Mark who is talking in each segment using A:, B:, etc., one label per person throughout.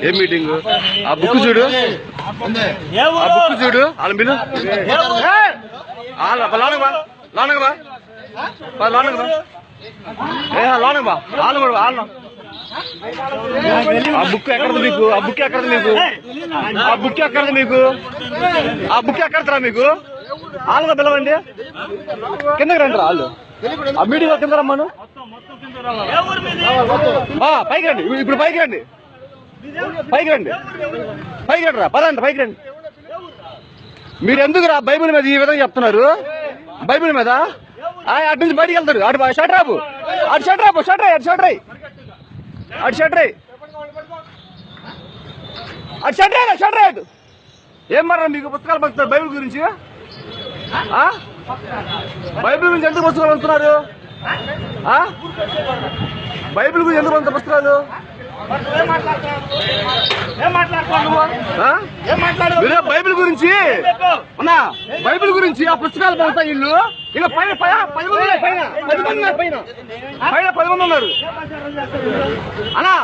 A: ఏం మీటింగ్? ఆ బుక్ చూడు, ఆ బుక్ చూడు. వాళ్ళ బిల్లు లోనకు బా, లోనకు బా, లోనకు బా, లోనకు బా, వాళ్ళు కూడా వాళ్ళు. ఆ బుక్ ఎక్కడది మీకు? ఆ బుక్ ఎక్కడది మీకు? ఆ బుక్ ఎక్కడది మీకు? ఆ బుక్ ఎక్కడరా మీకు? వాళ్ళగా పిలవండి, కిందకి రండి రా వాళ్ళు. ఆ మీటింగ్ కింద రమ్మను, పైకి రండి. ఇప్పుడు పైకి రండి, పైకి రండి, పైకి రండి రా, పదండి పైకి రండి. మీరు ఎందుకు రా బైబిల్ మీద ఈ విధంగా చెప్తున్నారు? బైబిల్ మీద అటు నుంచి బయటికి వెళ్తారు. అటు షట్ రాబు, అటు షట్ రాబు, షట్ రై, అటు షట్ రై, అటు షట్ రై, అటు షట్ రై, షట్ రై. అటు ఏం మరా మీకు పుస్తకాలు పంచుతారు బైబిల్ గురించి? బైబిల్ గురించి ఎందుకు పుస్తకాలు పంచుతున్నారు? బైబిల్ గురించి ఎందుకు పంచుతారు పుస్తకాలు? బైబిల్ గురించి అన్నా, బైబిల్ గురించి ఆ పుస్తకాలు పంచుతా ఇల్లు. ఇంకా పైన 10 మంది ఉన్నారు అన్నా.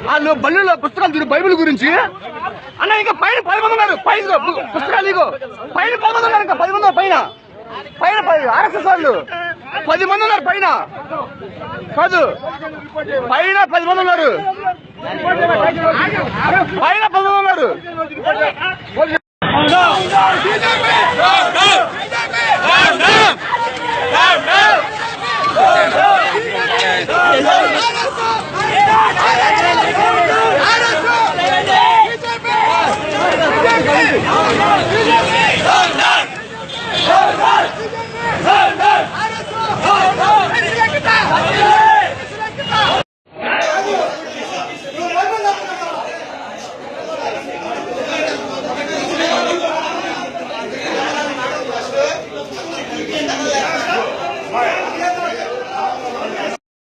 A: వాళ్ళు బల్లిలో పుస్తకాలు చూడు బైబిల్ గురించి అన్న. ఇంకా పైన 10 మంది ఉన్నారు. పైన పుస్తకాలు ఇగో పైన 10 మంది ఉన్నారు. ఇంకా 10 మంది ఉన్నారు పైన. ఆర్ఎస్ఎస్ వాళ్ళు 10 మంది ఉన్నారు పైన. కాదు, పైన 10 మంది ఉన్నారు. పైన 10 మంది ఉన్నారు.